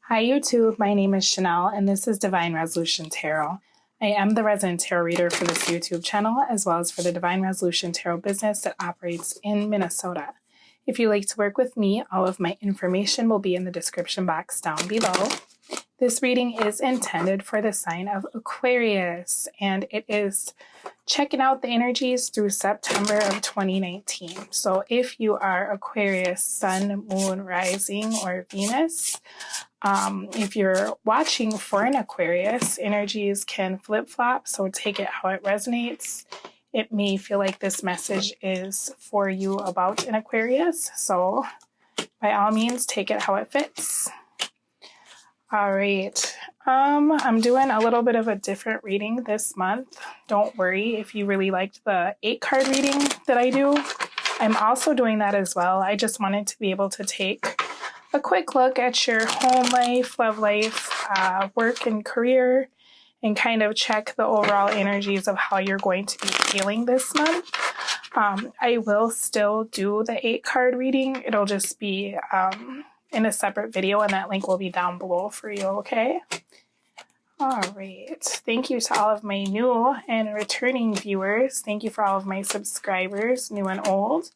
Hi YouTube, my name is Shanel and this is Divine Resolution Tarot. I am the resident tarot reader for this YouTube channel as well as for the Divine Resolution Tarot business that operates in Minnesota. If you'd like to work with me, all of my information will be in the description box down below. This reading is intended for the sign of Aquarius and it is checking out the energies through September of 2019. So if you are Aquarius, Sun, Moon, Rising, or Venus, if you're watching for an Aquarius, energies can flip-flop, so take it how it resonates. It may feel like this message is for you about an Aquarius, so by all means, take it how it fits. All right, I'm doing a little bit of a different reading this month. Don't worry if you really liked the 8-card reading that I do. I'm also doing that as well. I just wanted to be able to take a quick look at your home life, love life, work and career, and kind of check the overall energies of how you're going to be feeling this month. I will still do the 8-card reading. It'll just be in a separate video, and that link will be down below for you, okay? All right. Thank you to all of my new and returning viewers. Thank you for all of my subscribers, new and old.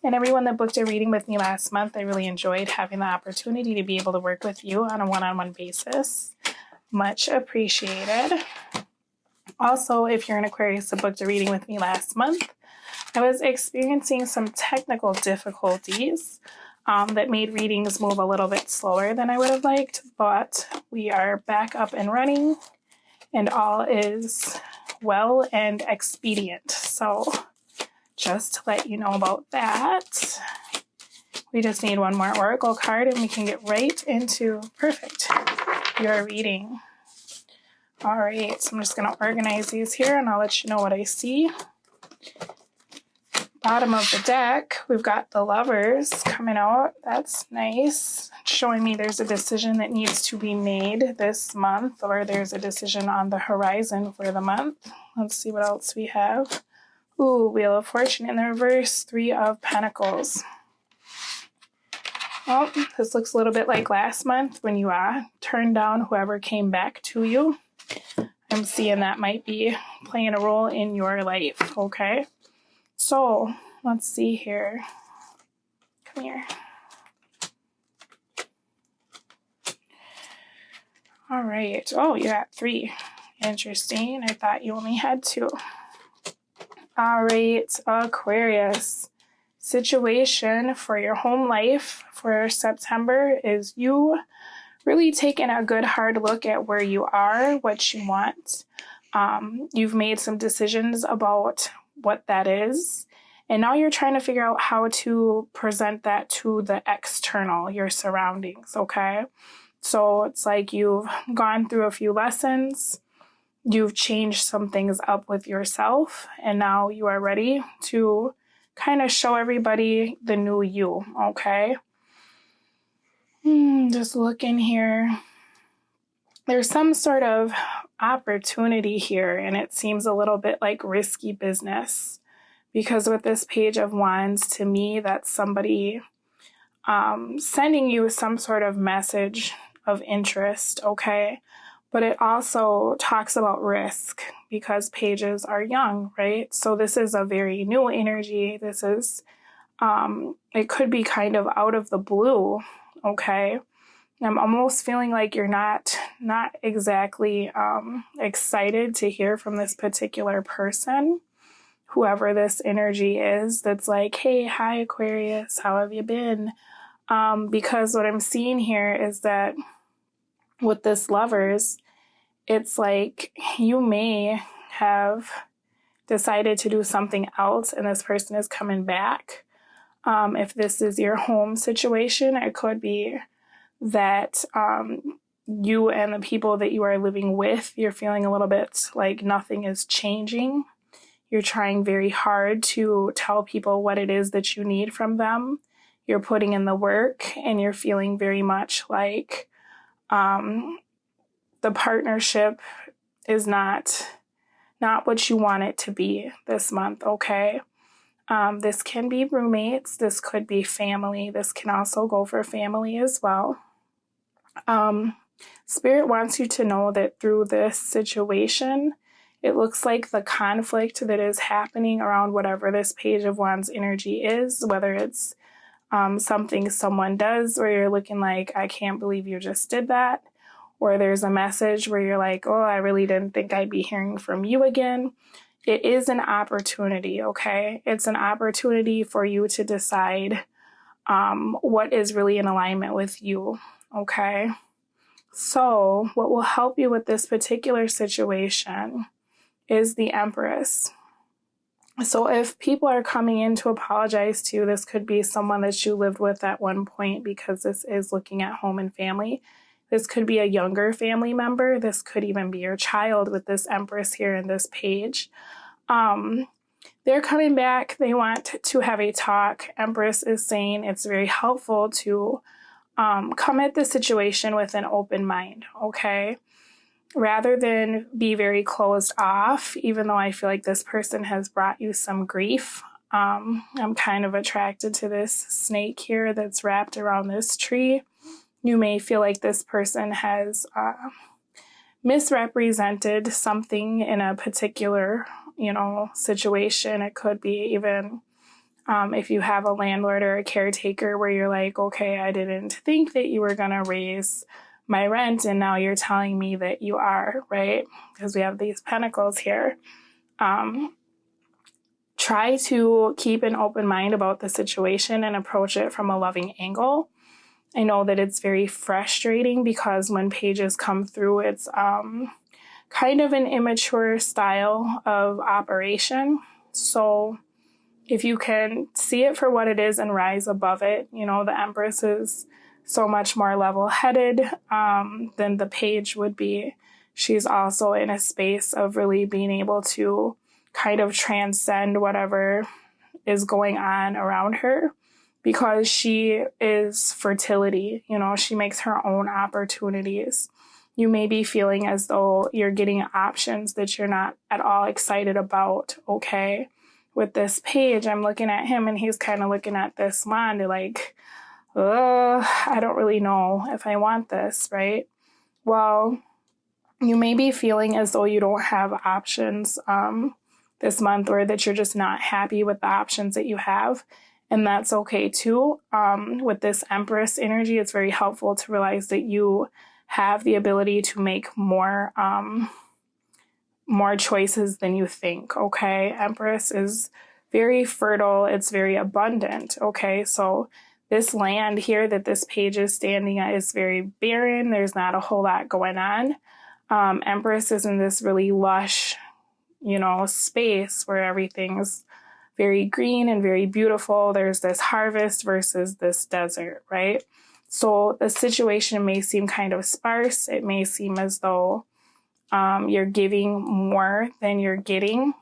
And everyone that booked a reading with me last month, I really enjoyed having the opportunity to be able to work with you on a one-on-one basis. Much appreciated. Also, if you're an Aquarius that booked a reading with me last month, I was experiencing some technical difficulties that made readings move a little bit slower than I would have liked, but we are back up and running and all is well and expedient. So just to let you know about that, we just need one more oracle card and we can get right into perfect your reading. All right, so I'm just going to organize these here and I'll let you know what I see. Bottom of the deck, we've got the Lovers coming out. That's nice. Showing me there's a decision that needs to be made this month, or there's a decision on the horizon for the month. Let's see what else we have. Ooh, Wheel of Fortune in the reverse, 3 of Pentacles. Well, this looks a little bit like last month when you turned down whoever came back to you. I'm seeing that might be playing a role in your life, okay? So, let's see here. Come here. All right. Oh, you got 3. Interesting. I thought you only had 2. All right, Aquarius. Situation for your home life for September is you really taking a good hard look at where you are, what you want. You've made some decisions about what that is, and now you're trying to figure out how to present that to the external, your surroundings, okay? So it's like you've gone through a few lessons, you've changed some things up with yourself, and now you are ready to kind of show everybody the new you, okay? Just looking here. There's some sort of opportunity here, and it seems a little bit like risky business, because with this Page of Wands, to me, that's somebody sending you some sort of message of interest, okay? But it also talks about risk because pages are young, right? So this is a very new energy. This is, it could be kind of out of the blue, okay? I'm almost feeling like you're not exactly excited to hear from this particular person, whoever this energy is, that's like, hey, hi Aquarius, how have you been? Because what I'm seeing here is that with this Lovers, it's like you may have decided to do something else and this person is coming back. If this is your home situation, it could be that you and the people that you are living with, you're feeling a little bit like nothing is changing. You're trying very hard to tell people what it is that you need from them. You're putting in the work and you're feeling very much like the partnership is not what you want it to be this month, okay? This can be roommates. This could be family. This can also go for family as well. Spirit wants you to know that through this situation, it looks like the conflict that is happening around whatever this Page of Wands energy is, whether it's something someone does where you're looking like, I can't believe you just did that, or there's a message where you're like, oh, I really didn't think I'd be hearing from you again. It is an opportunity, okay? It's an opportunity for you to decide what is really in alignment with you, okay? So what will help you with this particular situation is the Empress. So if people are coming in to apologize to you, this could be someone that you lived with at one point, because this is looking at home and family. This could be a younger family member. This could even be your child with this Empress here in this page. They're coming back. They want to have a talk. Empress is saying it's very helpful to come at the situation with an open mind, okay? Rather than be very closed off, even though I feel like this person has brought you some grief. I'm kind of attracted to this snake here that's wrapped around this tree. You may feel like this person has misrepresented something in a particular, situation. It could be even if you have a landlord or a caretaker where you're like, okay, I didn't think that you were going to raise my rent, and now you're telling me that you are, right? Because we have these pentacles here. Try to keep an open mind about the situation and approach it from a loving angle. I know that it's very frustrating because when pages come through, it's kind of an immature style of operation. So if you can see it for what it is and rise above it, the Empress is so much more level-headed than the Page would be. She's also in a space of really being able to kind of transcend whatever is going on around her, because she is fertility. She makes her own opportunities. You may be feeling as though you're getting options that you're not at all excited about, okay? With this Page, I'm looking at him and he's kind of looking at this wand like, I don't really know if I want this, right? Well, you may be feeling as though you don't have options this month, or that you're just not happy with the options that you have. And that's okay too. With this Empress energy, it's very helpful to realize that you have the ability to make more choices than you think, okay? Empress is very fertile. It's very abundant, okay? So this land here that this Page is standing at is very barren. There's not a whole lot going on. Empress is in this really lush, space where everything's very green and very beautiful. There's this harvest versus this desert, right? So the situation may seem kind of sparse. It may seem as though you're giving more than you're getting.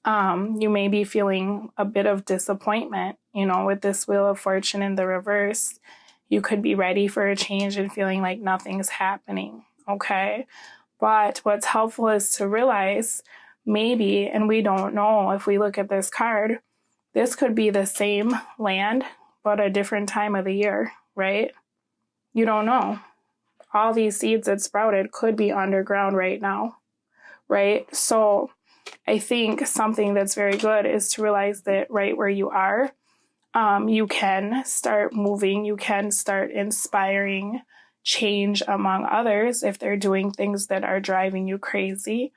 You may be feeling a bit of disappointment, with this Wheel of Fortune in the reverse. You could be ready for a change and feeling like nothing's happening, okay? But what's helpful is to realize maybe, and we don't know if we look at this card, this could be the same land, but a different time of the year, right? You don't know. All these seeds that sprouted could be underground right now, right? So I think something that's very good is to realize that right where you are, you can start moving, you can start inspiring change among others if they're doing things that are driving you crazy.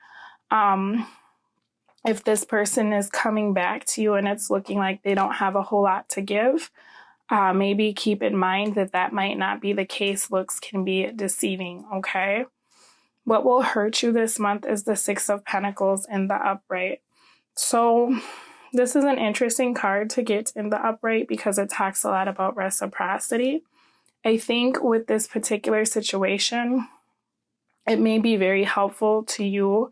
If this person is coming back to you and it's looking like they don't have a whole lot to give, maybe keep in mind that that might not be the case. Looks can be deceiving, okay? What will hurt you this month is the Six of Pentacles in the upright. So this is an interesting card to get in the upright because it talks a lot about reciprocity. I think with this particular situation, it may be very helpful to you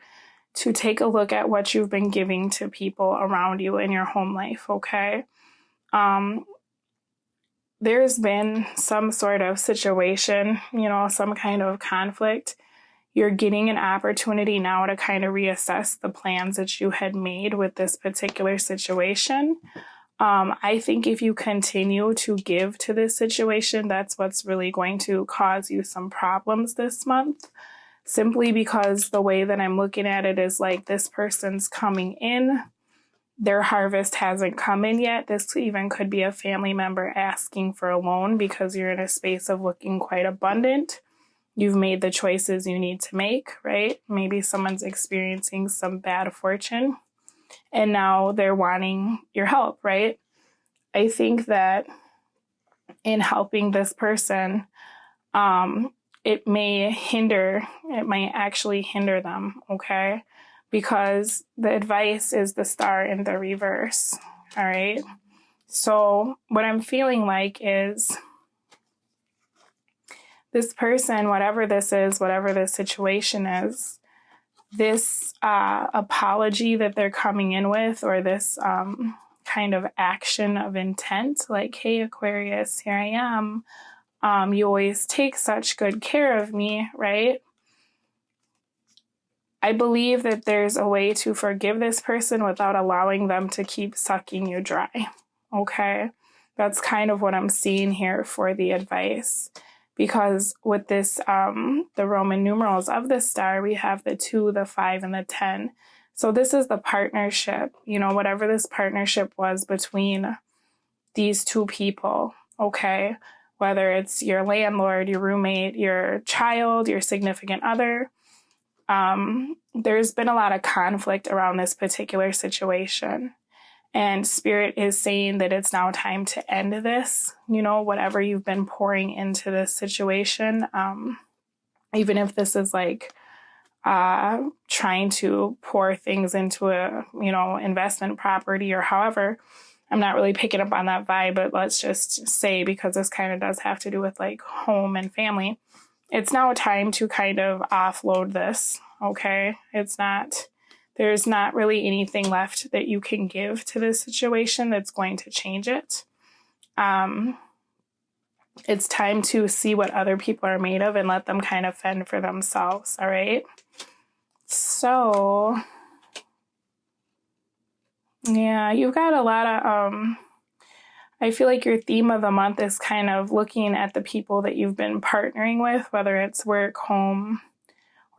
to take a look at what you've been giving to people around you in your home life, okay? There's been some sort of situation, some kind of conflict. You're getting an opportunity now to kind of reassess the plans that you had made with this particular situation. I think if you continue to give to this situation, that's what's really going to cause you some problems this month. Simply because the way that I'm looking at it is like this person's coming in, their harvest hasn't come in yet. This even could be a family member asking for a loan because you're in a space of looking quite abundant. You've made the choices you need to make, right? Maybe someone's experiencing some bad fortune and now they're wanting your help, right? I think that in helping this person, it might actually hinder them, okay? Because the advice is the star in the reverse, all right? So what I'm feeling like is this person, whatever this is, whatever this situation is, this apology that they're coming in with, or this kind of action of intent, like, hey, Aquarius, here I am. You always take such good care of me, right? I believe that there's a way to forgive this person without allowing them to keep sucking you dry, okay? That's kind of what I'm seeing here for the advice. Because with this, the Roman numerals of the star, we have the 2, the 5, and the 10. So this is the partnership, you know, whatever this partnership was between these two people, okay? Whether it's your landlord, your roommate, your child, your significant other. There's been a lot of conflict around this particular situation. And Spirit is saying that it's now time to end this, you know, whatever you've been pouring into this situation. Even if this is like trying to pour things into a, you know, investment property or however. I'm not really picking up on that vibe, but let's just say, because this kind of does have to do with like home and family, it's now time to kind of offload this, okay? There's not really anything left that you can give to this situation that's going to change it. It's time to see what other people are made of and let them kind of fend for themselves, all right? So, yeah, you've got a lot of, I feel like your theme of the month is kind of looking at the people that you've been partnering with, whether it's work, home,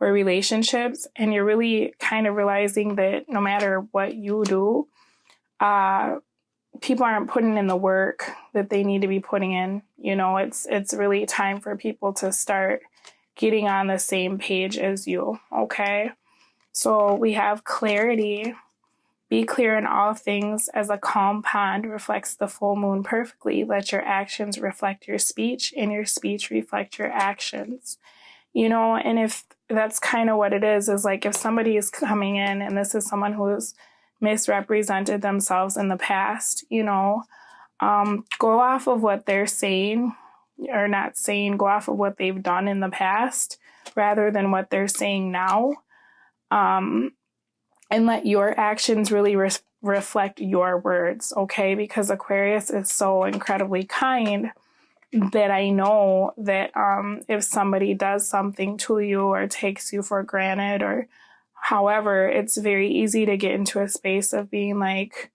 or relationships, and you're really kind of realizing that no matter what you do, people aren't putting in the work that they need to be putting in. You know, it's really time for people to start getting on the same page as you, okay? So we have clarity. Be clear in all things, as a calm pond reflects the full moon perfectly. Let your actions reflect your speech, and your speech reflect your actions. You know, and if that's kind of what it is like if somebody is coming in and this is someone who has misrepresented themselves in the past, you know, go off of what they're saying or not saying, go off of what they've done in the past rather than what they're saying now. And let your actions really reflect your words, okay? Because Aquarius is so incredibly kind that I know that if somebody does something to you or takes you for granted or however, it's very easy to get into a space of being like,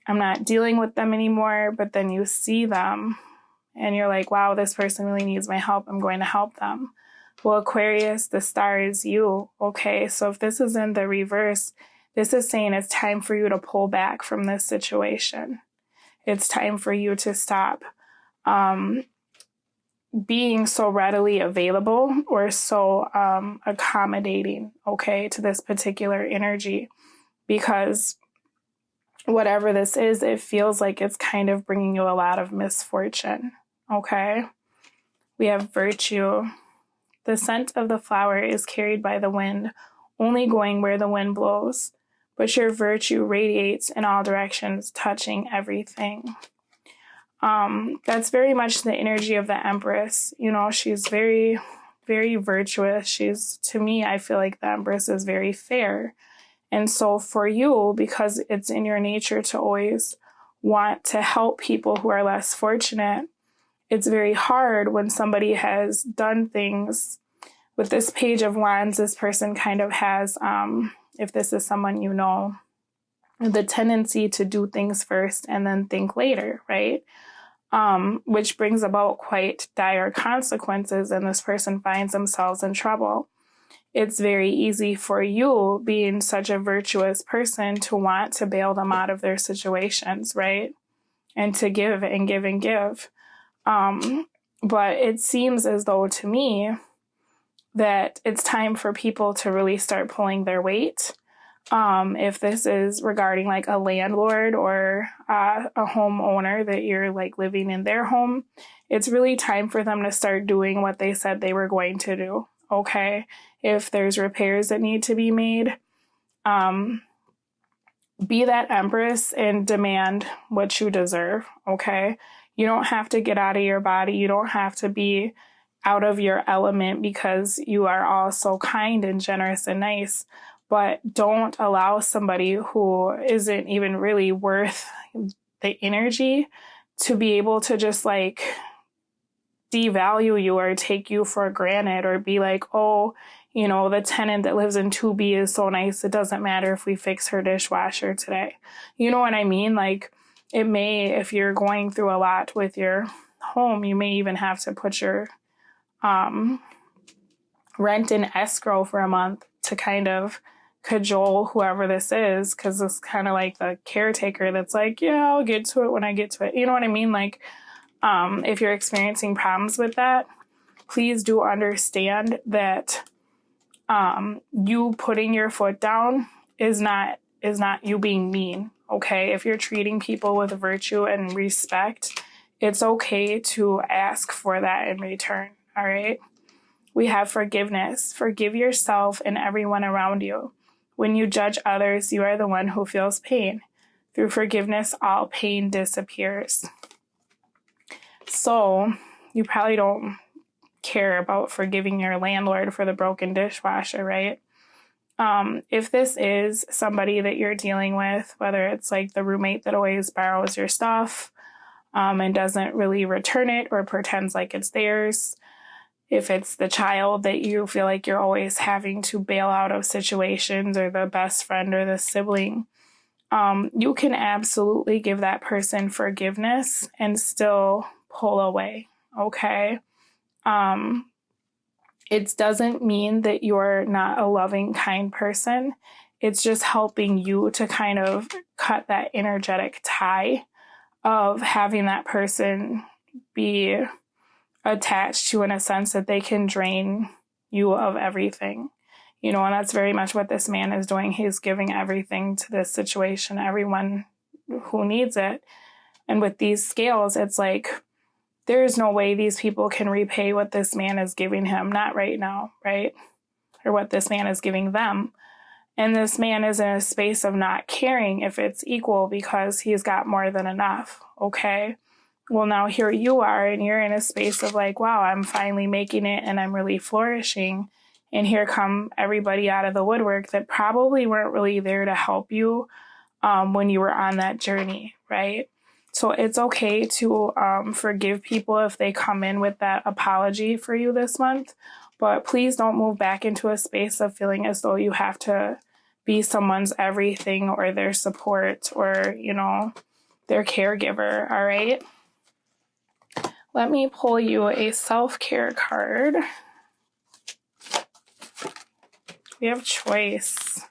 I'm not dealing with them anymore, but then you see them and you're like, wow, this person really needs my help. I'm going to help them. Well, Aquarius, the star is you, okay? So if this is in the reverse, this is saying it's time for you to pull back from this situation. It's time for you to stop being so readily available or so accommodating, okay, to this particular energy, because whatever this is, it feels like it's kind of bringing you a lot of misfortune, okay? We have virtue. The scent of the flower is carried by the wind, only going where the wind blows, but your virtue radiates in all directions, touching everything. That's very much the energy of the Empress. You know, she's very, very virtuous. To me, I feel like the Empress is very fair. And so for you, because it's in your nature to always want to help people who are less fortunate, it's very hard when somebody has done things. With this Page of Wands, this person kind of has, if this is someone you know, the tendency to do things first and then think later, right? Which brings about quite dire consequences, and this person finds themselves in trouble. It's very easy for you, being such a virtuous person, to want to bail them out of their situations, right? And to give and give and give. But it seems as though to me that it's time for people to really start pulling their weight. If this is regarding like a landlord or a homeowner that you're like living in their home, it's really time for them to start doing what they said they were going to do. Okay. If there's repairs that need to be made, be that empress and demand what you deserve. Okay. You don't have to get out of your body. You don't have to be out of your element because you are all so kind and generous and nice. But don't allow somebody who isn't even really worth the energy to be able to just like devalue you or take you for granted, or be like, oh, you know, the tenant that lives in 2B is so nice, it doesn't matter if we fix her dishwasher today. You know what I mean? Like, it may, if you're going through a lot with your home, you may even have to put your rent in escrow for a month to kind of cajole whoever this is, because it's kind of like the caretaker that's like, yeah, I'll get to it when I get to it. You know what I mean? Like, if you're experiencing problems with that, please do understand that you putting your foot down is not you being mean. Okay, if you're treating people with virtue and respect, it's okay to ask for that in return. All right. We have forgiveness. Forgive yourself and everyone around you. When you judge others, you are the one who feels pain. Through forgiveness, all pain disappears. So you probably don't care about forgiving your landlord for the broken dishwasher, right? If this is somebody that you're dealing with, whether it's like the roommate that always borrows your stuff and doesn't really return it or pretends like it's theirs, if it's the child that you feel like you're always having to bail out of situations, or the best friend or the sibling, you can absolutely give that person forgiveness and still pull away, okay? It doesn't mean that you're not a loving, kind person. It's just helping you to kind of cut that energetic tie of having that person be attached to, in a sense that they can drain you of everything. You know, and that's very much what this man is doing. He's giving everything to this situation, everyone who needs it. And with these scales, it's like, there's no way these people can repay what this man is giving him. Not right now, right? Or what this man is giving them. And this man is in a space of not caring if it's equal because he's got more than enough, okay? Well, now here you are, and you're in a space of like, wow, I'm finally making it and I'm really flourishing. And here come everybody out of the woodwork that probably weren't really there to help you when you were on that journey, right? So it's okay to forgive people if they come in with that apology for you this month. But please don't move back into a space of feeling as though you have to be someone's everything or their support or, you know, their caregiver, all right? Let me pull you a self-care card. We have choice.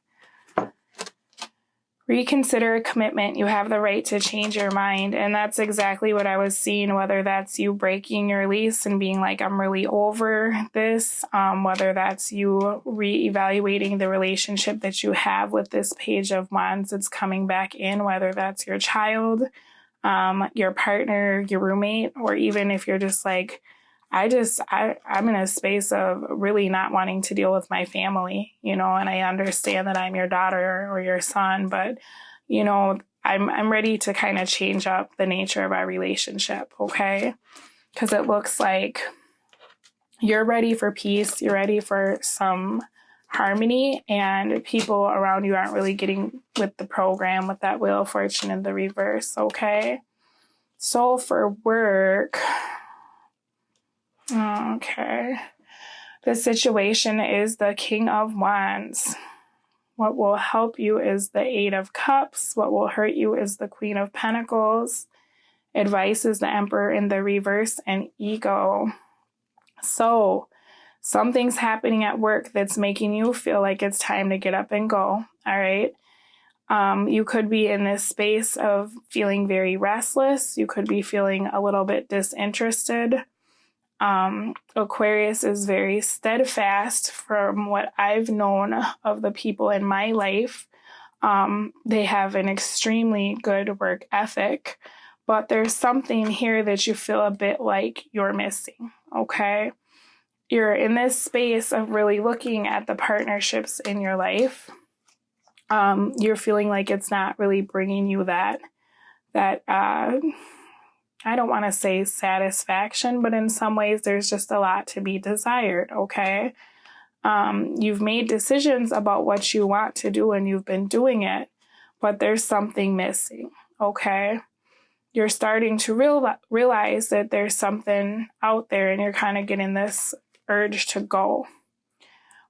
Reconsider a commitment. You have the right to change your mind. And that's exactly what I was seeing, whether that's you breaking your lease and being like, I'm really over this, whether that's you reevaluating the relationship that you have with this Page of Wands that's coming back in, whether that's your child, your partner, your roommate, or even if you're just like, I'm in a space of really not wanting to deal with my family, you know, and I understand that I'm your daughter or your son, but, you know, I'm ready to kind of change up the nature of our relationship, okay? Because it looks like you're ready for peace, you're ready for some harmony, and people around you aren't really getting with the program with that Wheel of Fortune in the reverse, okay? So for work... Okay. The situation is the King of Wands. What will help you is the Eight of Cups. What will hurt you is the Queen of Pentacles. Advice is the Emperor in the reverse and Ego. So something's happening at work that's making you feel like it's time to get up and go. All right. You could be in this space of feeling very restless. You could be feeling a little bit disinterested. Aquarius is very steadfast from what I've known of the people in my life. They have an extremely good work ethic, but there's something here that you feel a bit like you're missing. Okay. You're in this space of really looking at the partnerships in your life. You're feeling like it's not really bringing you that I don't want to say satisfaction, but in some ways there's just a lot to be desired, okay? You've made decisions about what you want to do and you've been doing it, but there's something missing, okay? You're starting to realize that there's something out there and you're kind of getting this urge to go.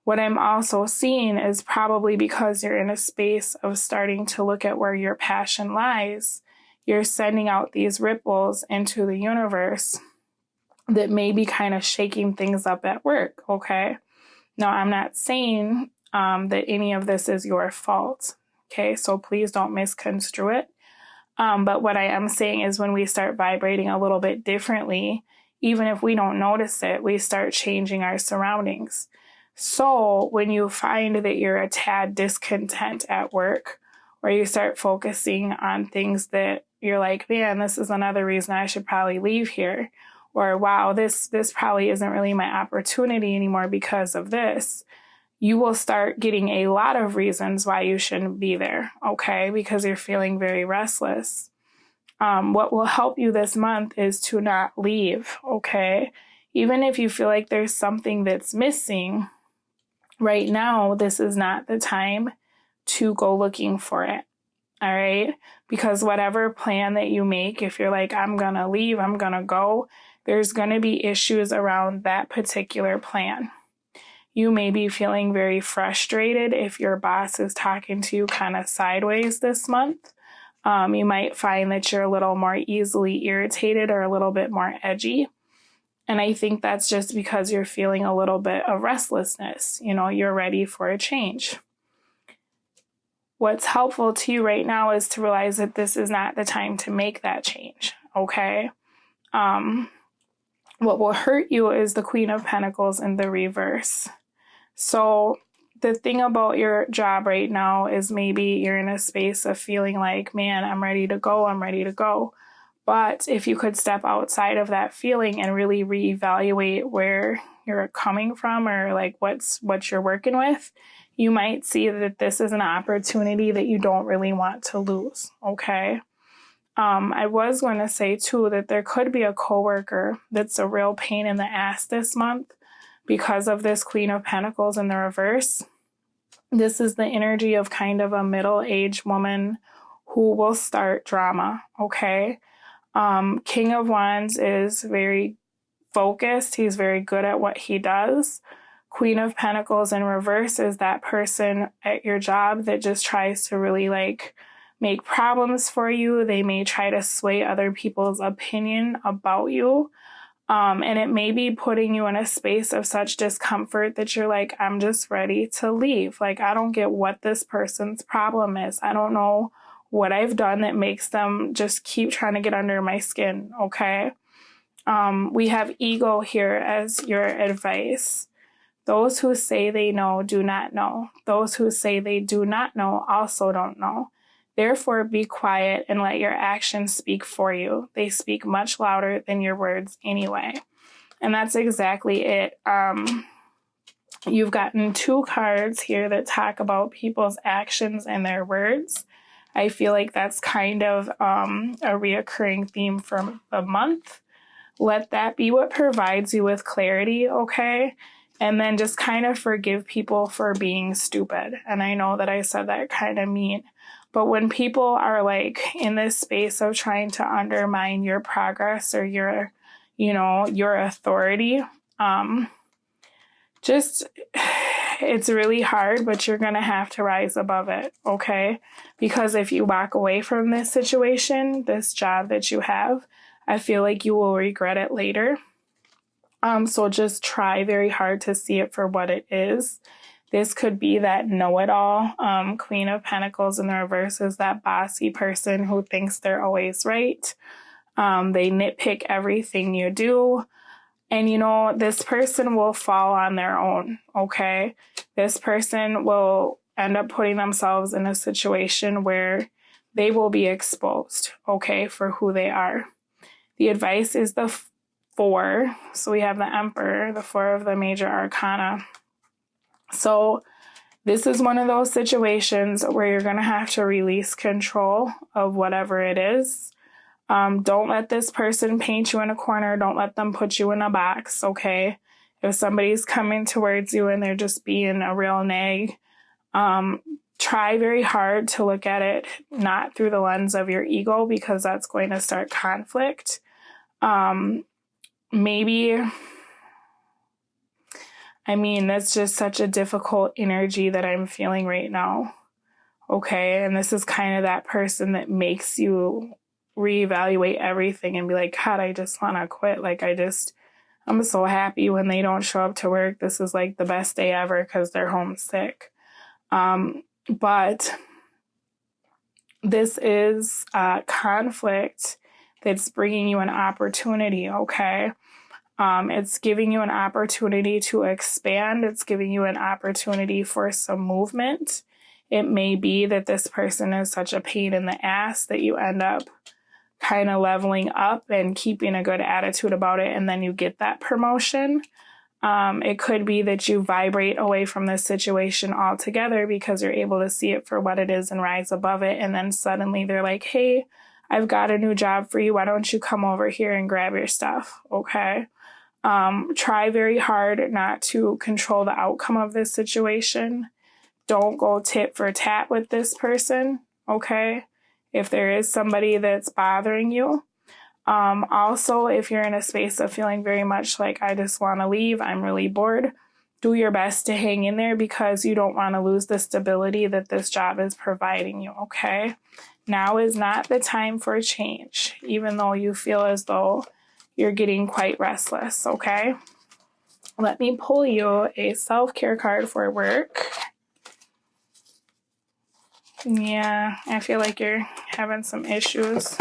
What I'm also seeing is probably because you're in a space of starting to look at where your passion lies, you're sending out these ripples into the universe that may be kind of shaking things up at work, okay? Now, I'm not saying that any of this is your fault, okay? So please don't misconstrue it. But what I am saying is when we start vibrating a little bit differently, even if we don't notice it, we start changing our surroundings. So when you find that you're a tad discontent at work, or you start focusing on things that you're like, man, this is another reason I should probably leave here. Or, wow, this probably isn't really my opportunity anymore because of this. You will start getting a lot of reasons why you shouldn't be there, okay? Because you're feeling very restless. What will help you this month is to not leave, okay? Even if you feel like there's something that's missing, right now, this is not the time to go looking for it, all right? Because whatever plan that you make, if you're like, I'm going to leave, I'm going to go, there's going to be issues around that particular plan. You may be feeling very frustrated if your boss is talking to you kind of sideways this month. You might find that you're a little more easily irritated or a little bit more edgy. And I think that's just because you're feeling a little bit of restlessness. You know, you're ready for a change. What's helpful to you right now is to realize that this is not the time to make that change, okay? What will hurt you is the Queen of Pentacles in the reverse. So the thing about your job right now is maybe you're in a space of feeling like, man, I'm ready to go, I'm ready to go. But if you could step outside of that feeling and really reevaluate where you're coming from or like what you're working with, you might see that this is an opportunity that you don't really want to lose, okay? I was going to say too that there could be a coworker that's a real pain in the ass this month because of this Queen of Pentacles in the reverse. This is the energy of kind of a middle-aged woman who will start drama, okay? King of Wands is very focused. He's very good at what he does. Queen of Pentacles in reverse is that person at your job that just tries to really like make problems for you. They may try to sway other people's opinion about you. And it may be putting you in a space of such discomfort that you're like, I'm just ready to leave. Like, I don't get what this person's problem is. I don't know what I've done that makes them just keep trying to get under my skin, okay? We have ego here as your advice. Those who say they know do not know. Those who say they do not know also don't know. Therefore, be quiet and let your actions speak for you. They speak much louder than your words anyway. And that's exactly it. You've gotten two cards here that talk about people's actions and their words. I feel like that's kind of a reoccurring theme for the month. Let that be what provides you with clarity, okay? And then just kind of forgive people for being stupid. And I know that I said that kind of mean. But when people are like in this space of trying to undermine your progress or your, you know, your authority, just it's really hard, but you're going to have to rise above it, okay? Because if you walk away from this situation, this job that you have, I feel like you will regret it later. So just try very hard to see it for what it is. This could be that know-it-all. Queen of Pentacles in the reverse is that bossy person who thinks they're always right. They nitpick everything you do. And, you know, this person will fall on their own, okay? This person will end up putting themselves in a situation where they will be exposed, okay, for who they are. The advice is the 4. So we have the Emperor, the 4 of the major arcana. So this is one of those situations where you're going to have to release control of whatever it is. Don't let this person paint you in a corner. Don't let them put you in a box, okay? If somebody's coming towards you and they're just being a real nag, try very hard to look at it not through the lens of your ego, because that's going to start conflict. That's just such a difficult energy that I'm feeling right now, okay? And this is kind of that person that makes you reevaluate everything and be like, God, I just want to quit. Like, I'm so happy when they don't show up to work. This is like the best day ever because they're homesick. But this is a conflict that's bringing you an opportunity, okay? It's giving you an opportunity to expand. It's giving you an opportunity for some movement. It may be that this person is such a pain in the ass that you end up kind of leveling up and keeping a good attitude about it, and then you get that promotion. It could be that you vibrate away from this situation altogether because you're able to see it for what it is and rise above it, and then suddenly they're like, hey, I've got a new job for you. Why don't you come over here and grab your stuff, okay? Try very hard not to control the outcome of this situation. Don't go tit for tat with this person, okay? If there is somebody that's bothering you. Also, if you're in a space of feeling very much like, I just want to leave, I'm really bored, do your best to hang in there because you don't want to lose the stability that this job is providing you, okay? Now is not the time for change, even though you feel as though you're getting quite restless, okay? Let me pull you a self-care card for work. Yeah, I feel like you're having some issues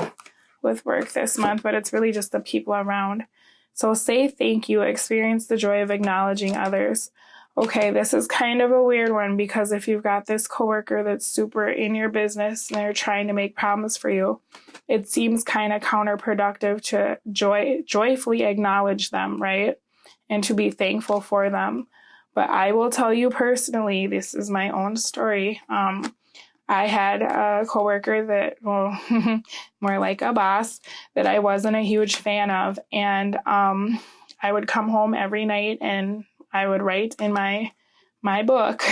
with work this month, but it's really just the people around. So say thank you. Experience the joy of acknowledging others. Okay, this is kind of a weird one because if you've got this coworker that's super in your business and they're trying to make problems for you, it seems kind of counterproductive to joyfully acknowledge them, right? And to be thankful for them. But I will tell you personally, this is my own story. I had a coworker that, well, more like a boss, that I wasn't a huge fan of. And I would come home every night and I would write in my book,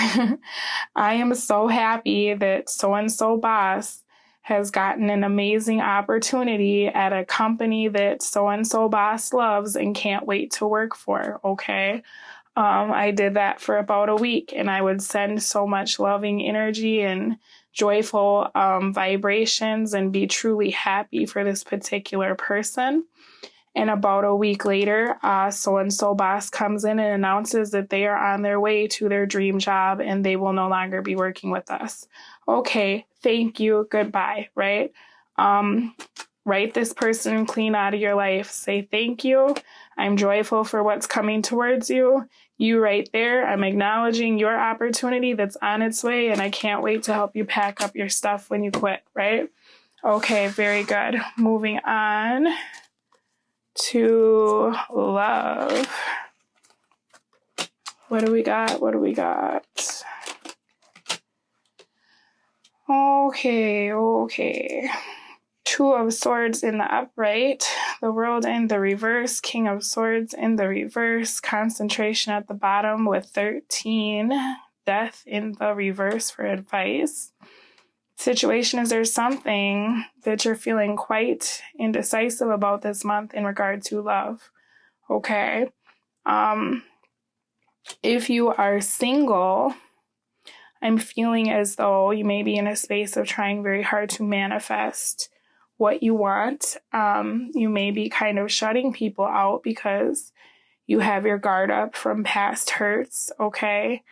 I am so happy that so-and-so boss has gotten an amazing opportunity at a company that so-and-so boss loves and can't wait to work for, okay? I did that for about a week and I would send so much loving energy and joyful vibrations and be truly happy for this particular person. And about a week later, so-and-so boss comes in and announces that they are on their way to their dream job and they will no longer be working with us. Okay, thank you, goodbye, right? Write this person clean out of your life. Say thank you. I'm joyful for what's coming towards you. You right there, I'm acknowledging your opportunity that's on its way and I can't wait to help you pack up your stuff when you quit, right? Okay, very good. Moving on to love. What do we got? Okay. 2 of Swords in the upright, the World in the reverse, King of Swords in the reverse, concentration at the bottom with 13, Death in the reverse for advice. Situation is there's something that you're feeling quite indecisive about this month in regard to love. Okay. If you are single, I'm feeling as though you may be in a space of trying very hard to manifest what you want. You may be kind of shutting people out because you have your guard up from past hurts, okay?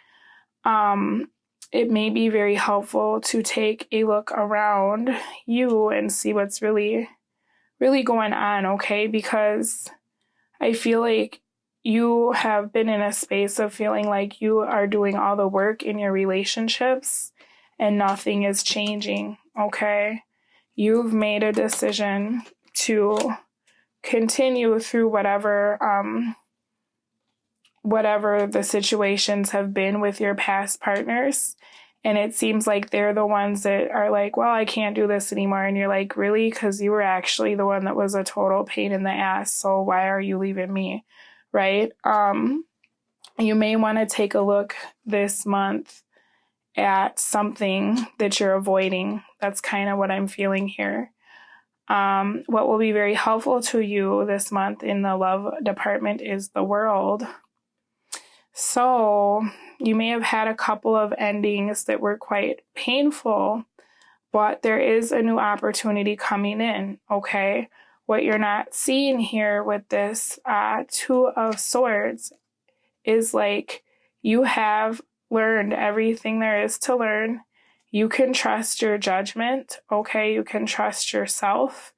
It may be very helpful to take a look around you and see what's really, really going on, okay? Because I feel like you have been in a space of feeling like you are doing all the work in your relationships and nothing is changing, okay? You've made a decision to continue through whatever the situations have been with your past partners. And it seems like they're the ones that are like, well, I can't do this anymore. And you're like, really? Because you were actually the one that was a total pain in the ass. So why are you leaving me? Right? You may want to take a look this month at something that you're avoiding. That's kind of what I'm feeling here. What will be very helpful to you this month in the love department is the World. So you may have had a couple of endings that were quite painful, but there is a new opportunity coming in, okay? What you're not seeing here with this Two of Swords is like you have learned everything there is to learn. You can trust your judgment, okay? You can trust yourself.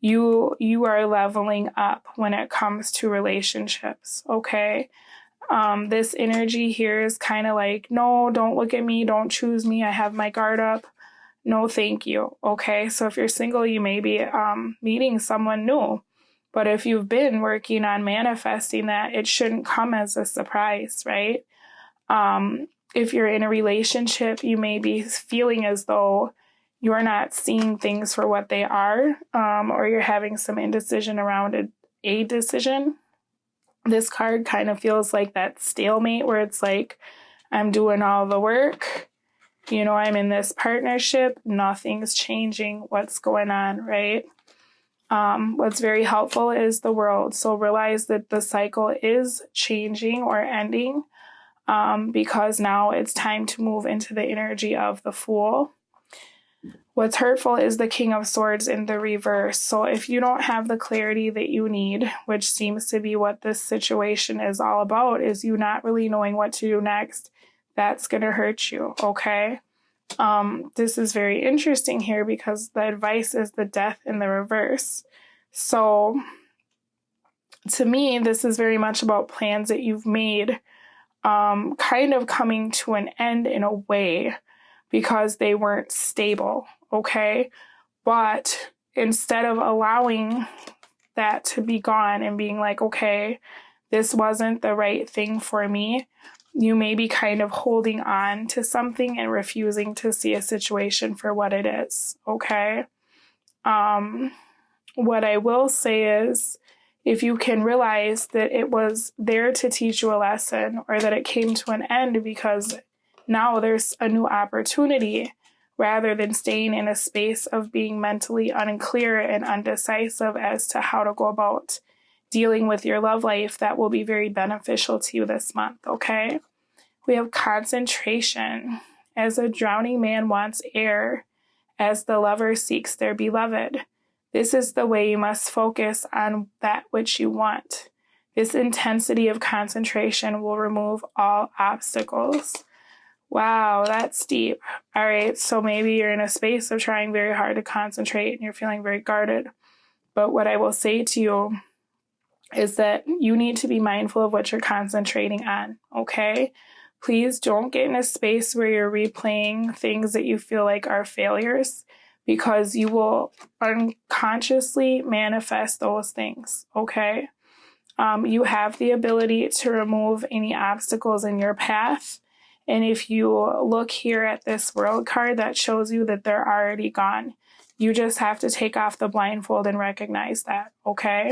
You are leveling up when it comes to relationships, okay? This energy here is kind of like, no, don't look at me, don't choose me, I have my guard up. No, thank you. Okay, so if you're single, you may be meeting someone new. But if you've been working on manifesting that, it shouldn't come as a surprise, right? If you're in a relationship, you may be feeling as though you're not seeing things for what they are, or you're having some indecision around a decision. This card kind of feels like that stalemate where it's like, I'm doing all the work. You know, I'm in this partnership. Nothing's changing. What's going on, right? What's very helpful is the World. So realize that the cycle is changing or ending because now it's time to move into the energy of the Fool. What's hurtful is the King of Swords in the reverse. So if you don't have the clarity that you need, which seems to be what this situation is all about, is you not really knowing what to do next, that's going to hurt you, okay? This is very interesting here because the advice is the Death in the reverse. So to me, this is very much about plans that you've made kind of coming to an end in a way because they weren't stable, okay? But instead of allowing that to be gone and being like, okay, this wasn't the right thing for me, you may be kind of holding on to something and refusing to see a situation for what it is, okay? What I will say is, if you can realize that it was there to teach you a lesson or that it came to an end because now there's a new opportunity, rather than staying in a space of being mentally unclear and undecisive as to how to go about dealing with your love life, that will be very beneficial to you this month, okay? We have concentration. As a drowning man wants air, as the lover seeks their beloved. This is the way you must focus on that which you want. This intensity of concentration will remove all obstacles. Wow, that's deep. All right, so maybe you're in a space of trying very hard to concentrate and you're feeling very guarded. But what I will say to you is that you need to be mindful of what you're concentrating on, okay? Please don't get in a space where you're replaying things that you feel like are failures because you will unconsciously manifest those things, okay? You have the ability to remove any obstacles in your path. And if you look here at this World card, that shows you that they're already gone. You just have to take off the blindfold and recognize that, okay?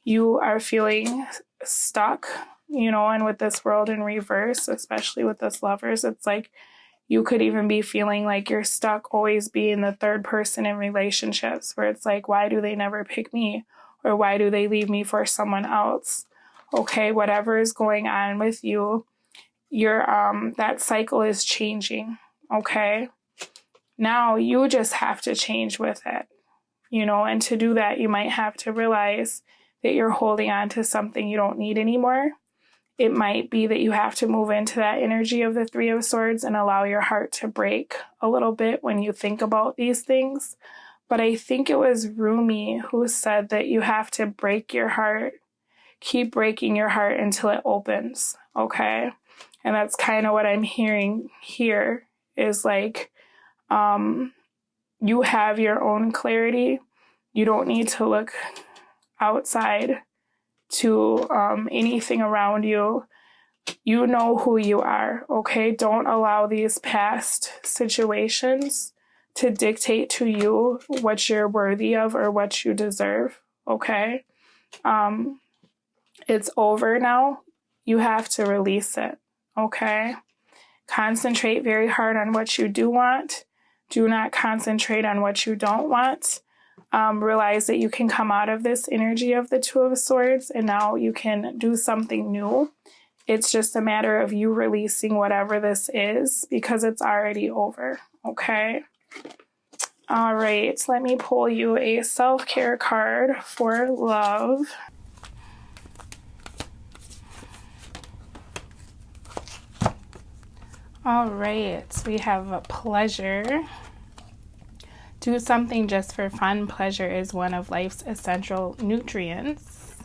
You are feeling stuck, you know, and with this World in reverse, especially with this Lovers, it's like you could even be feeling like you're stuck always being the third person in relationships where it's like, why do they never pick me? Or why do they leave me for someone else? Okay, whatever is going on with you, your that cycle is changing, okay? Now you just have to change with it, you know, and to do that, you might have to realize that you're holding on to something you don't need anymore. It might be that you have to move into that energy of the Three of Swords and allow your heart to break a little bit when you think about these things. But I think it was Rumi who said that you have to break your heart, keep breaking your heart until it opens, okay? And that's kind of what I'm hearing here is like, you have your own clarity. You don't need to look outside to anything around you. You know who you are, okay? Don't allow these past situations to dictate to you what you're worthy of or what you deserve, okay? It's over now. You have to release it, okay? Concentrate very hard on what you do want. Do not concentrate on what you don't want. Realize that you can come out of this energy of the Two of Swords and now you can do something new. It's just a matter of you releasing whatever this is because it's already over, okay? All right, let me pull you a self-care card for love. All right, we have pleasure. Do something just for fun. Pleasure is one of life's essential nutrients.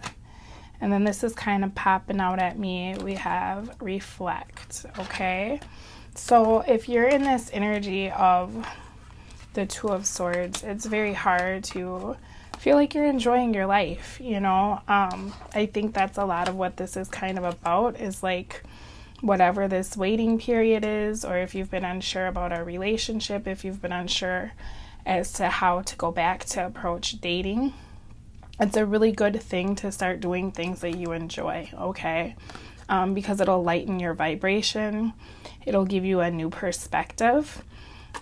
And then this is kind of popping out at me. We have reflect, okay? So if you're in this energy of the Two of Swords, it's very hard to feel like you're enjoying your life, you know? I think that's a lot of what this is kind of about, is like whatever this waiting period is, or if you've been unsure about a relationship, if you've been unsure as to how to go back to approach dating, it's a really good thing to start doing things that you enjoy, okay? Because it'll lighten your vibration. It'll give you a new perspective.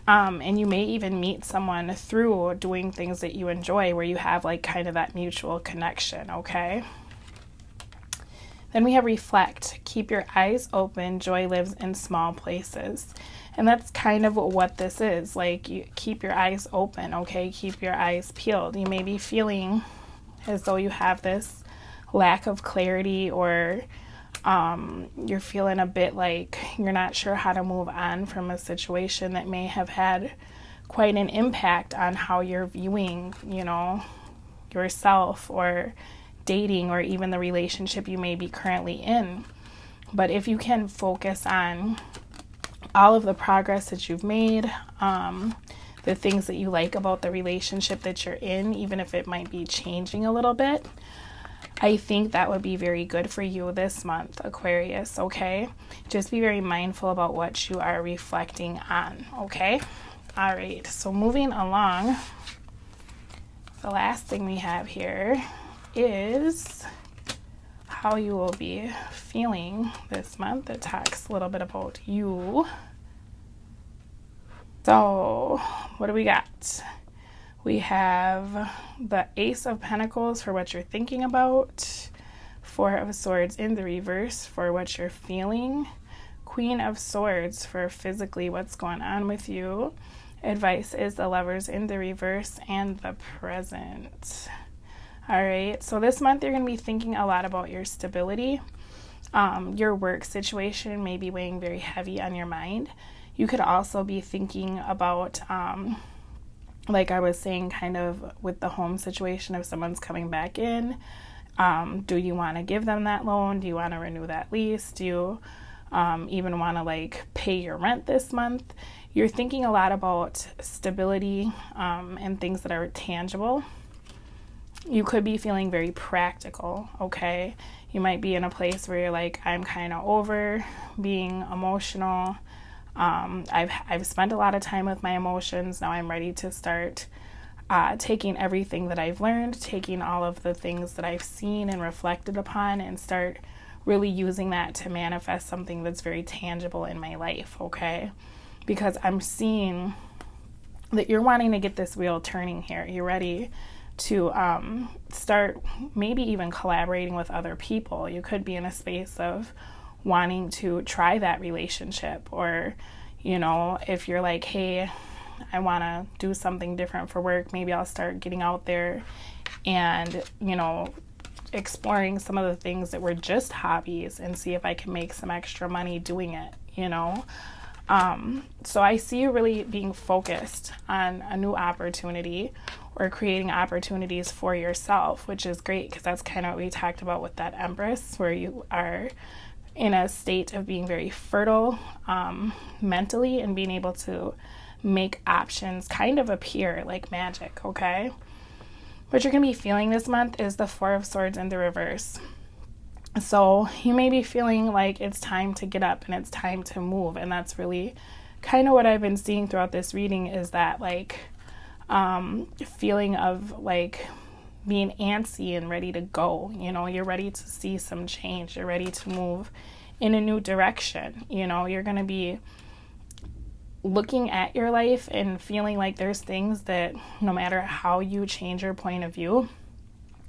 And you may even meet someone through doing things that you enjoy where you have like kind of that mutual connection, okay? Then we have reflect. Keep your eyes open. Joy lives in small places. And that's kind of what this is. Like, you keep your eyes open, okay? Keep your eyes peeled. You may be feeling as though you have this lack of clarity, or you're feeling a bit like you're not sure how to move on from a situation that may have had quite an impact on how you're viewing, you know, yourself or dating or even the relationship you may be currently in. But if you can focus on all of the progress that you've made, the things that you like about the relationship that you're in, even if it might be changing a little bit, I think that would be very good for you this month, Aquarius, okay? Just be very mindful about what you are reflecting on, okay? All right, so moving along, the last thing we have here is how you will be feeling this month. It talks a little bit about you. So what do we got? We have the Ace of Pentacles for what you're thinking about, Four of Swords in the reverse for what you're feeling, Queen of Swords for physically what's going on with you. Advice is the Lovers in the reverse and the present. All right, so this month you're going to be thinking a lot about your stability. Your work situation may be weighing very heavy on your mind. You could also be thinking about, like I was saying, kind of with the home situation, if someone's coming back in, do you want to give them that loan? Do you want to renew that lease? Do you even want to like pay your rent this month? You're thinking a lot about stability and things that are tangible. You could be feeling very practical, okay? You might be in a place where you're like, I'm kind of over being emotional. I've spent a lot of time with my emotions. Now I'm ready to start taking everything that I've learned, taking all of the things that I've seen and reflected upon, and start really using that to manifest something that's very tangible in my life, okay? Because I'm seeing that you're wanting to get this wheel turning here. You're ready to start maybe even collaborating with other people. You could be in a space of wanting to try that relationship, or, you know, if you're like, hey, I want to do something different for work, maybe I'll start getting out there and, you know, exploring some of the things that were just hobbies and see if I can make some extra money doing it, you know. So I see you really being focused on a new opportunity or creating opportunities for yourself, which is great because that's kind of what we talked about with that Empress, where you are in a state of being very fertile mentally and being able to make options kind of appear like magic, okay? What you're going to be feeling this month is the Four of Swords in the reverse. So you may be feeling like it's time to get up and it's time to move. And that's really kind of what I've been seeing throughout this reading, is that like feeling of like being antsy and ready to go. You know, you're ready to see some change. You're ready to move in a new direction. You know, you're going to be looking at your life and feeling like there's things that no matter how you change your point of view,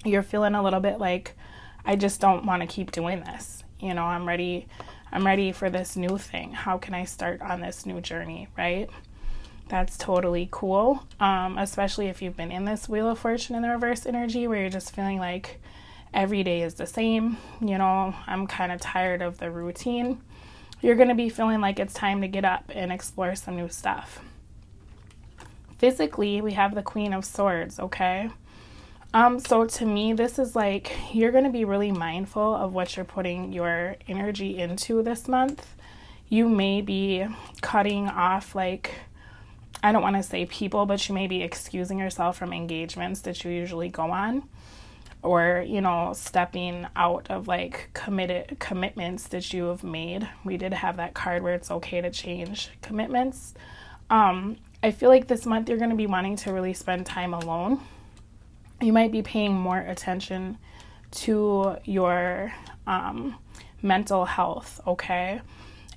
you're feeling a little bit like, I just don't want to keep doing this. You know, I'm ready for this new thing. How can I start on this new journey, right? That's totally cool. Especially if you've been in this Wheel of Fortune in the reverse energy where you're just feeling like every day is the same. You know, I'm kind of tired of the routine. You're going to be feeling like it's time to get up and explore some new stuff. Physically, we have the Queen of Swords, okay? So to me, this is like, you're going to be really mindful of what you're putting your energy into this month. You may be cutting off, like, I don't want to say people, but you may be excusing yourself from engagements that you usually go on, or, you know, stepping out of like commitments that you have made. We did have that card where it's okay to change commitments. I feel like this month you're going to be wanting to really spend time alone. You might be paying more attention to your mental health, okay?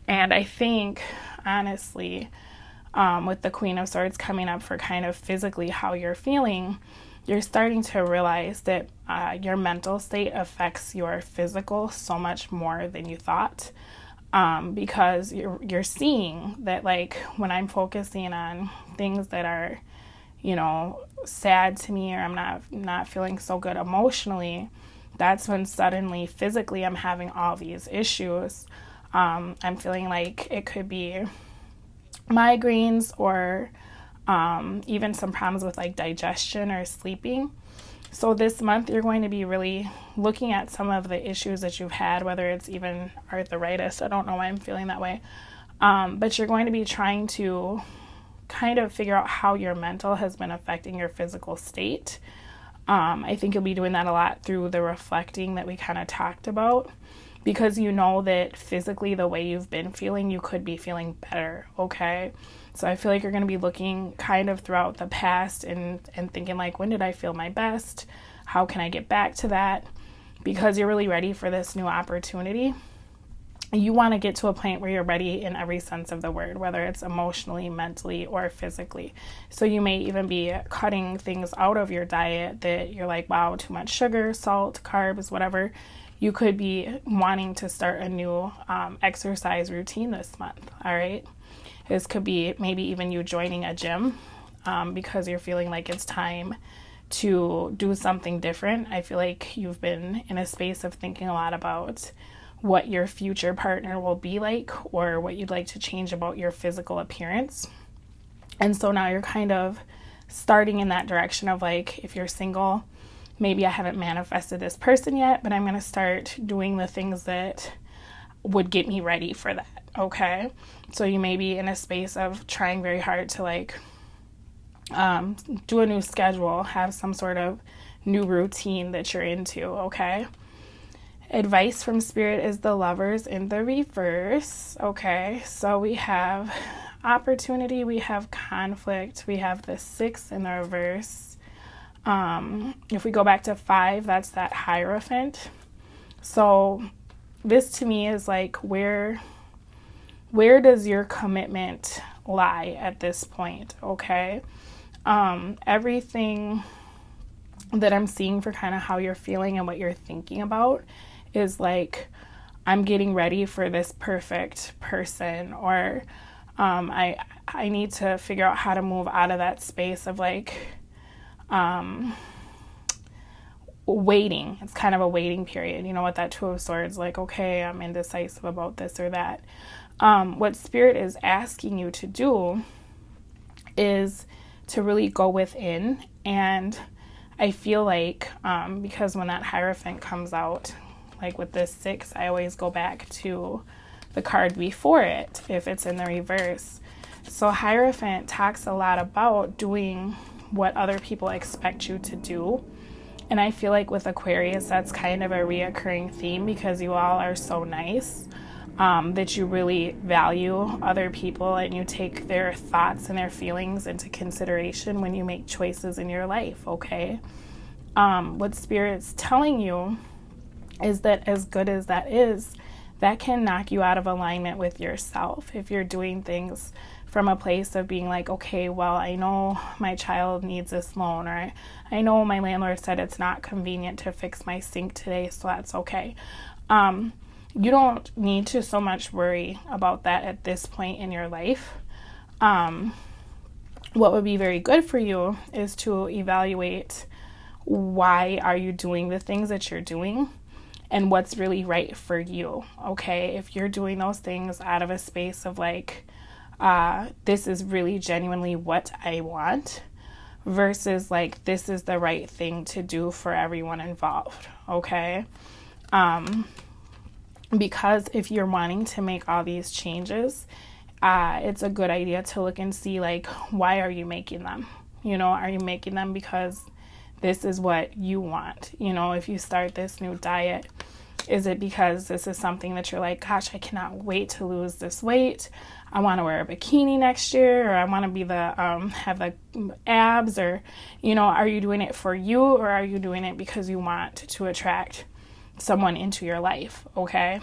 And I think, honestly, with the Queen of Swords coming up for kind of physically how you're feeling, you're starting to realize that your mental state affects your physical so much more than you thought, because you're seeing that, like, when I'm focusing on things that are, you know, sad to me, or I'm not feeling so good emotionally, that's when suddenly physically I'm having all these issues. I'm feeling like it could be migraines, or even some problems with like digestion or sleeping. So this month you're going to be really looking at some of the issues that you've had, whether it's even arthritis. I don't know why I'm feeling that way. But you're going to be trying to kind of figure out how your mental has been affecting your physical state. I think you'll be doing that a lot through the reflecting that we kind of talked about, because you know that physically the way you've been feeling, you could be feeling better, okay? So I feel like you're going to be looking kind of throughout the past and thinking like, when did I feel my best? How can I get back to that? Because you're really ready for this new opportunity. You want to get to a point where you're ready in every sense of the word, whether it's emotionally, mentally, or physically. So you may even be cutting things out of your diet that you're like, wow, too much sugar, salt, carbs, whatever. You could be wanting to start a new exercise routine this month, all right? This could be maybe even you joining a gym because you're feeling like it's time to do something different. I feel like you've been in a space of thinking a lot about what your future partner will be like, or what you'd like to change about your physical appearance. And so now you're kind of starting in that direction of like, if you're single, maybe I haven't manifested this person yet, but I'm going to start doing the things that would get me ready for that, okay? So you may be in a space of trying very hard to like do a new schedule, have some sort of new routine that you're into, okay? Advice from Spirit is the Lovers in the reverse, okay? So we have opportunity, we have conflict, we have the 6 in the reverse. If we go back to 5, that's that Hierophant. So this to me is like, where does your commitment lie at this point, okay? Everything that I'm seeing for kind of how you're feeling and what you're thinking about is like I'm getting ready for this perfect person, or I need to figure out how to move out of that space of like waiting. It's kind of a waiting period, you know, with that Two of Swords, like, okay, I'm indecisive about this or that. What Spirit is asking you to do is to really go within. And I feel like because when that Hierophant comes out, like with this 6, I always go back to the card before it if it's in the reverse. So Hierophant talks a lot about doing what other people expect you to do. And I feel like with Aquarius, that's kind of a reoccurring theme, because you all are so nice that you really value other people and you take their thoughts and their feelings into consideration when you make choices in your life, okay? What Spirit's telling you is that as good as that is, that can knock you out of alignment with yourself if you're doing things from a place of being like, okay, well, I know my child needs this loan, or I know my landlord said it's not convenient to fix my sink today, so that's okay. You don't need to so much worry about that at this point in your life. What would be very good for you is to evaluate, why are you doing the things that you're doing and what's really right for you, okay? If you're doing those things out of a space of like, this is really genuinely what I want, versus like, this is the right thing to do for everyone involved, okay? Because if you're wanting to make all these changes, it's a good idea to look and see, like, why are you making them? You know, are you making them because this is what you want? You know, if you start this new diet, is it because this is something that you're like, gosh, I cannot wait to lose this weight. I want to wear a bikini next year, or I want to be have the abs, or, you know, are you doing it for you, or are you doing it because you want to attract someone into your life, okay?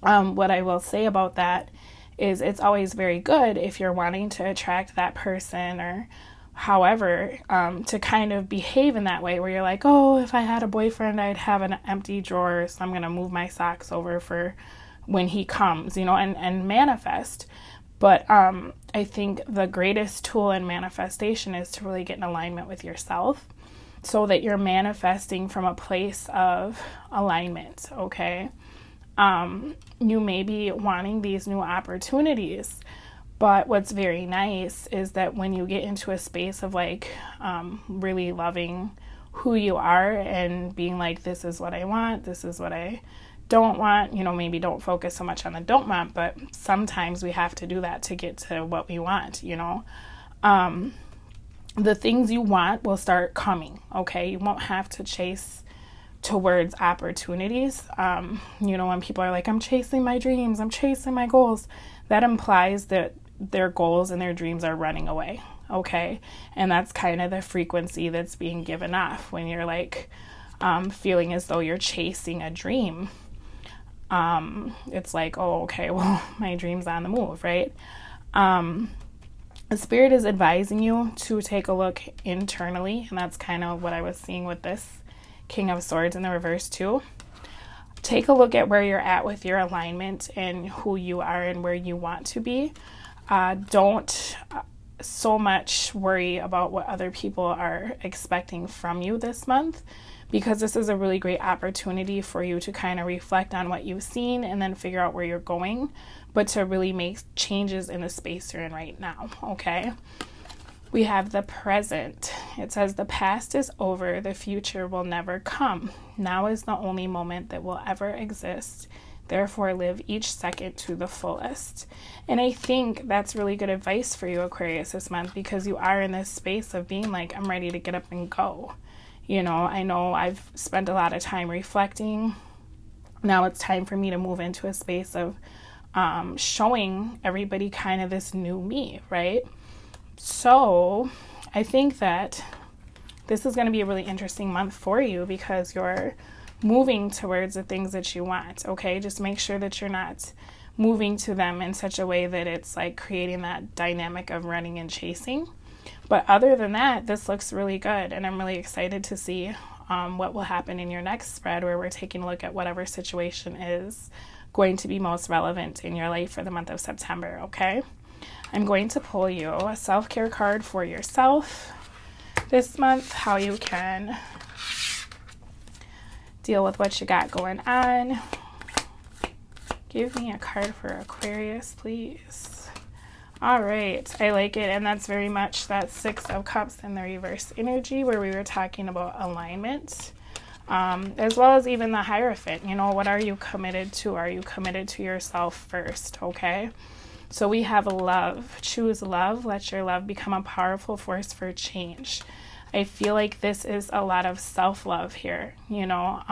What I will say about that is it's always very good if you're wanting to attract that person, or however, to kind of behave in that way where you're like, oh, if I had a boyfriend, I'd have an empty drawer, so I'm going to move my socks over for when he comes, you know, and manifest. But I think the greatest tool in manifestation is to really get in alignment with yourself, so that you're manifesting from a place of alignment, okay? You may be wanting these new opportunities, but what's very nice is that when you get into a space of like really loving who you are and being like, this is what I want, this is what I don't want, you know, maybe don't focus so much on the don't want, but sometimes we have to do that to get to what we want, you know. The things you want will start coming, okay? You won't have to chase towards opportunities. You know, when people are like, I'm chasing my dreams, I'm chasing my goals, that implies that their goals and their dreams are running away, okay? And that's kind of the frequency that's being given off when you're like feeling as though you're chasing a dream. It's like, oh, okay, well, my dream's on the move, right? The Spirit is advising you to take a look internally, and that's kind of what I was seeing with this King of Swords in the reverse too. Take a look at where you're at with your alignment and who you are and where you want to be. Don't so much worry about what other people are expecting from you this month, because this is a really great opportunity for you to kind of reflect on what you've seen and then figure out where you're going, but to really make changes in the space you're in right now, okay? We have the present. It says the past is over, the future will never come. Now is the only moment that will ever exist. Therefore, live each second to the fullest. And I think that's really good advice for you, Aquarius, this month, because you are in this space of being like, I'm ready to get up and go. You know I've spent a lot of time reflecting. Now it's time for me to move into a space of showing everybody kind of this new me, right? So I think that this is going to be a really interesting month for you, because you're moving towards the things that you want, okay? Just make sure that you're not moving to them in such a way that it's like creating that dynamic of running and chasing. But other than that, this looks really good, and I'm really excited to see what will happen in your next spread, where we're taking a look at whatever situation is going to be most relevant in your life for the month of September, okay? I'm going to pull you a self-care card for yourself this month, how you can deal with what you got going on. Give me a card for Aquarius, please. All right, I like it, and that's very much that Six of Cups in the reverse energy where we were talking about alignment, as well as even the Hierophant. You know, what are you committed to? Are you committed to yourself first, okay? So we have love. Choose love. Let your love become a powerful force for change. I feel like this is a lot of self-love here, you know,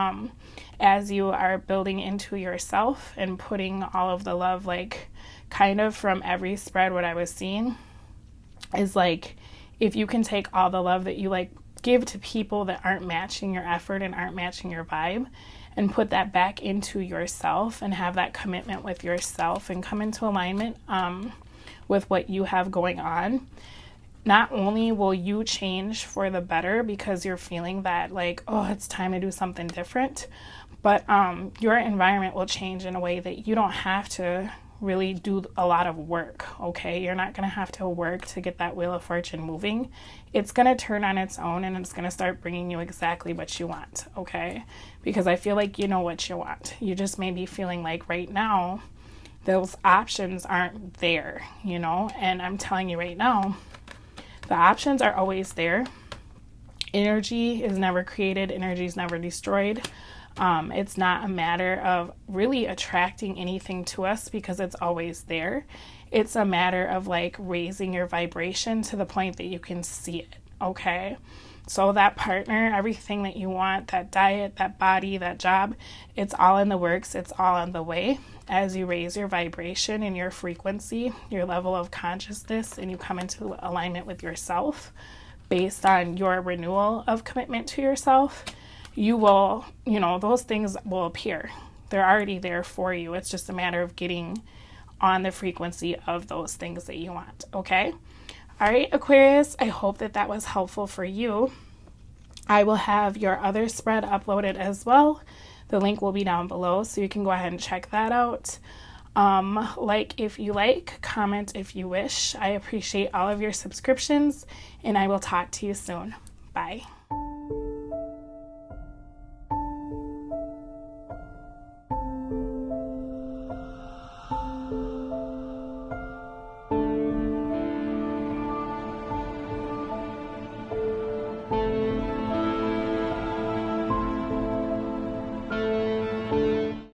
as you are building into yourself and putting all of the love, like kind of from every spread, what I was seeing is like, if you can take all the love that you like give to people that aren't matching your effort and aren't matching your vibe, and put that back into yourself and have that commitment with yourself and come into alignment with what you have going on. Not only will you change for the better because you're feeling that like, oh, it's time to do something different, but your environment will change in a way that you don't have to really do a lot of work, okay? You're not going to have to work to get that Wheel of Fortune moving. It's going to turn on its own, and it's going to start bringing you exactly what you want, okay? Because I feel like you know what you want. You just may be feeling like right now those options aren't there, you know? And I'm telling you right now, the options are always there. Energy is never created. Energy is never destroyed. It's not a matter of really attracting anything to us because it's always there. It's a matter of like raising your vibration to the point that you can see it, okay? So that partner, everything that you want, that diet, that body, that job, it's all in the works. It's all on the way. As you raise your vibration and your frequency, your level of consciousness, and you come into alignment with yourself based on your renewal of commitment to yourself, you will, you know, those things will appear. They're already there for you. It's just a matter of getting on the frequency of those things that you want, okay? All right, Aquarius, I hope that that was helpful for you. I will have your other spread uploaded as well. The link will be down below, so you can go ahead and check that out. Like if you like, comment if you wish. I appreciate all of your subscriptions, and I will talk to you soon. Bye.